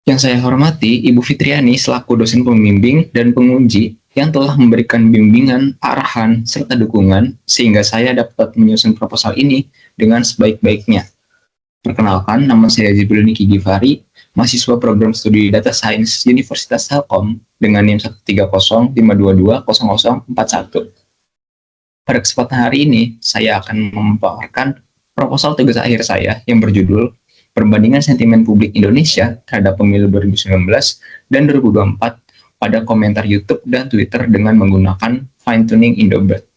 Yang saya hormati Ibu Fitriani selaku dosen pembimbing dan penguji yang telah memberikan bimbingan, arahan, serta dukungan sehingga saya dapat menyusun proposal ini dengan sebaik-baiknya. Perkenalkan, nama saya Jibril Niki Givari, mahasiswa program studi Data Science Universitas Telkom dengan NIM 13052220041. Pada kesempatan hari ini, saya akan memaparkan proposal tugas akhir saya yang berjudul Perbandingan Sentimen Publik Indonesia terhadap Pemilu 2019 dan 2024 pada komentar YouTube dan Twitter dengan menggunakan fine-tuning Indobert.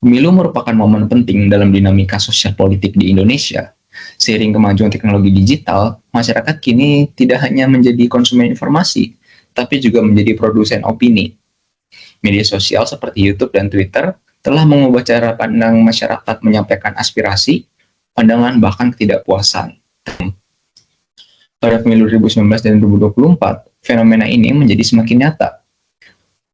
Pemilu merupakan momen penting dalam dinamika sosial politik di Indonesia. Seiring kemajuan teknologi digital, masyarakat kini tidak hanya menjadi konsumen informasi, tapi juga menjadi produsen opini. Media sosial seperti YouTube dan Twitter telah mengubah cara pandang masyarakat menyampaikan aspirasi, pandangan, bahkan ketidakpuasan. Pada pemilu 2019 dan 2024, fenomena ini menjadi semakin nyata.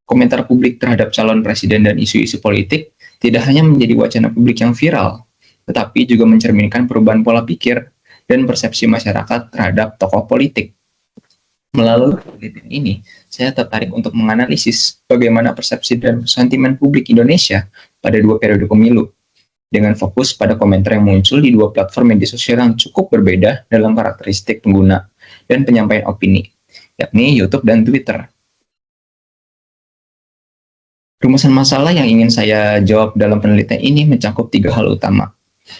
Komentar publik terhadap calon presiden dan isu-isu politik tidak hanya menjadi wacana publik yang viral, tetapi juga mencerminkan perubahan pola pikir dan persepsi masyarakat terhadap tokoh politik. Melalui penelitian ini, saya tertarik untuk menganalisis bagaimana persepsi dan sentimen publik Indonesia pada dua periode pemilu, dengan fokus pada komentar yang muncul di dua platform media sosial yang cukup berbeda dalam karakteristik pengguna dan penyampaian opini, yakni YouTube dan Twitter. Rumusan masalah yang ingin saya jawab dalam penelitian ini mencakup tiga hal utama.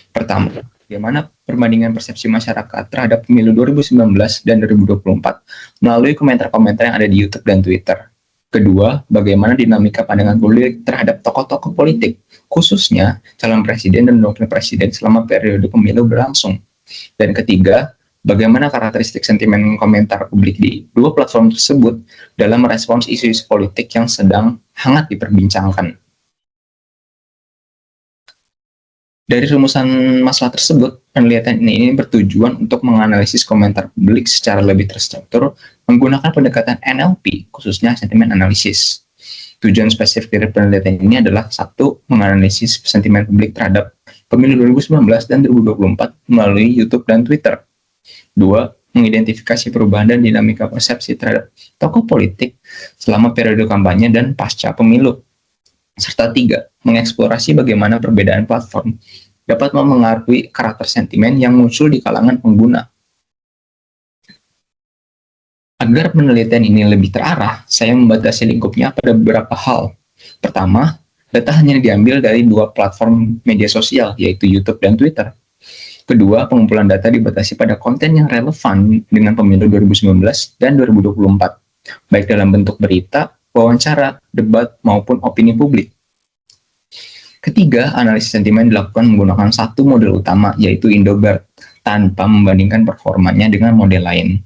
Pertama, bagaimana perbandingan persepsi masyarakat terhadap pemilu 2019 dan 2024 melalui komentar-komentar yang ada di YouTube dan Twitter. Kedua, bagaimana dinamika pandangan publik terhadap tokoh-tokoh politik, khususnya calon presiden dan wakil presiden selama periode pemilu berlangsung. Dan ketiga, bagaimana karakteristik sentimen komentar publik di dua platform tersebut dalam merespons isu-isu politik yang sedang hangat diperbincangkan. Dari rumusan masalah tersebut, penelitian ini bertujuan untuk menganalisis komentar publik secara lebih terstruktur menggunakan pendekatan NLP, khususnya sentimen analisis. Tujuan spesifik dari penelitian ini adalah satu, menganalisis sentimen publik terhadap pemilu 2019 dan 2024 melalui YouTube dan Twitter. Dua, mengidentifikasi perubahan dan dinamika persepsi terhadap tokoh politik selama periode kampanye dan pasca pemilu. Serta tiga, mengeksplorasi bagaimana perbedaan platform dapat mempengaruhi karakter sentimen yang muncul di kalangan pengguna. Agar penelitian ini lebih terarah, saya membatasi lingkupnya pada beberapa hal. Pertama, data hanya diambil dari dua platform media sosial, yaitu YouTube dan Twitter. Kedua, pengumpulan data dibatasi pada konten yang relevan dengan pemilu 2019 dan 2024, baik dalam bentuk berita, wawancara, debat, maupun opini publik. Ketiga, analisis sentimen dilakukan menggunakan satu model utama, yaitu Indobert, tanpa membandingkan performanya dengan model lain.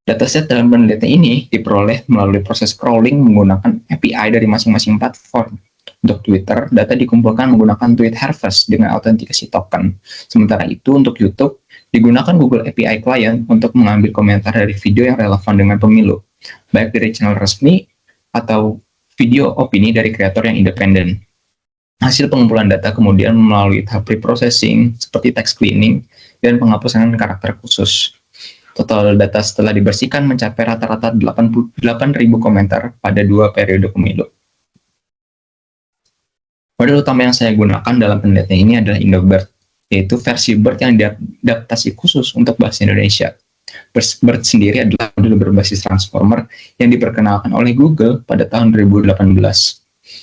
Dataset dalam penelitian ini diperoleh melalui proses crawling menggunakan API dari masing-masing platform. Untuk Twitter, data dikumpulkan menggunakan Tweet Harvest dengan autentikasi token. Sementara itu, untuk YouTube, digunakan Google API Client untuk mengambil komentar dari video yang relevan dengan pemilu, baik dari channel resmi atau video opini dari kreator yang independen. Hasil pengumpulan data kemudian melalui tahap pre-processing seperti text cleaning dan penghapusan karakter khusus. Total data setelah dibersihkan mencapai rata-rata 88.000 komentar pada dua periode pemilu. Model utama yang saya gunakan dalam penelitian ini adalah Indobert, yaitu versi BERT yang diadaptasi khusus untuk bahasa Indonesia. BERT sendiri adalah model berbasis transformer yang diperkenalkan oleh Google pada tahun 2018.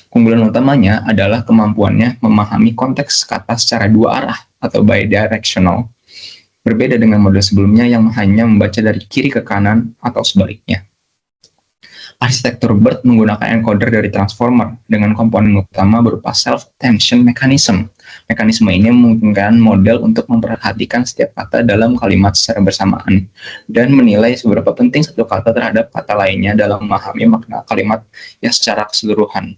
Keunggulan utamanya adalah kemampuannya memahami konteks kata secara dua arah atau bidirectional, berbeda dengan model sebelumnya yang hanya membaca dari kiri ke kanan atau sebaliknya. Arsitektur BERT menggunakan encoder dari transformer dengan komponen utama berupa self-attention mechanism. Mekanisme ini memungkinkan model untuk memperhatikan setiap kata dalam kalimat secara bersamaan dan menilai seberapa penting satu kata terhadap kata lainnya dalam memahami makna kalimat yang secara keseluruhan.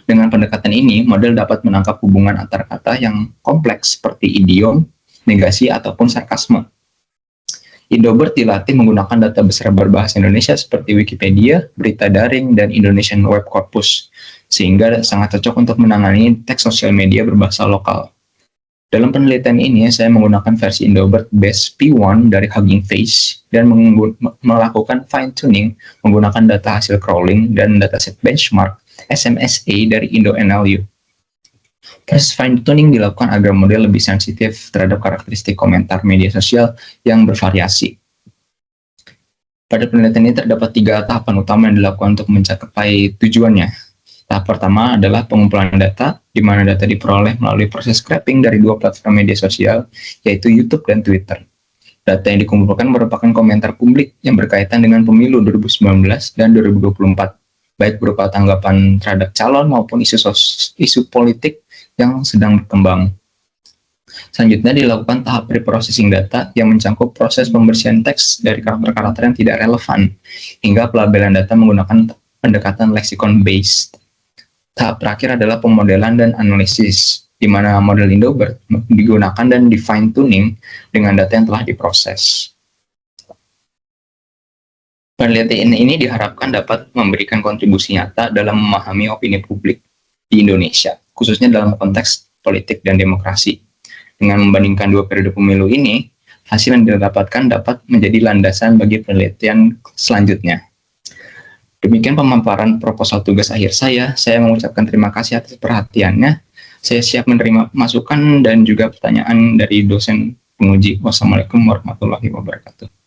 Dengan pendekatan ini, model dapat menangkap hubungan antar kata yang kompleks seperti idiom, negasi, ataupun sarkasme. Indobert dilatih menggunakan data besar berbahasa Indonesia seperti Wikipedia, berita daring, dan Indonesian Web Corpus, sehingga sangat cocok untuk menangani teks sosial media berbahasa lokal. Dalam penelitian ini, saya menggunakan versi Indobert Base P1 dari Hugging Face dan melakukan fine-tuning menggunakan data hasil crawling dan dataset benchmark SMSA dari IndoNLU. Proses fine-tuning dilakukan agar model lebih sensitif terhadap karakteristik komentar media sosial yang bervariasi. Pada penelitian ini terdapat 3 tahapan utama yang dilakukan untuk mencapai tujuannya. Tahap pertama adalah pengumpulan data, di mana data diperoleh melalui proses scraping dari 2 platform media sosial, yaitu YouTube dan Twitter. Data yang dikumpulkan merupakan komentar publik yang berkaitan dengan pemilu 2019 dan 2024, baik berupa tanggapan terhadap calon maupun isu politik yang sedang berkembang. Selanjutnya dilakukan tahap preprocessing data yang mencakup proses pembersihan teks dari karakter-karakter yang tidak relevan, hingga pelabelan data menggunakan pendekatan lexicon-based. Tahap terakhir adalah pemodelan dan analisis, di mana model Indobert digunakan dan di fine-tuning dengan data yang telah diproses. Penelitian ini diharapkan dapat memberikan kontribusi nyata dalam memahami opini publik di Indonesia, khususnya dalam konteks politik dan demokrasi. Dengan membandingkan 2 periode pemilu ini, hasil yang didapatkan dapat menjadi landasan bagi penelitian selanjutnya. Demikian pemaparan proposal tugas akhir saya. Saya mengucapkan terima kasih atas perhatiannya. Saya siap menerima masukan dan juga pertanyaan dari dosen penguji. Wassalamualaikum warahmatullahi wabarakatuh.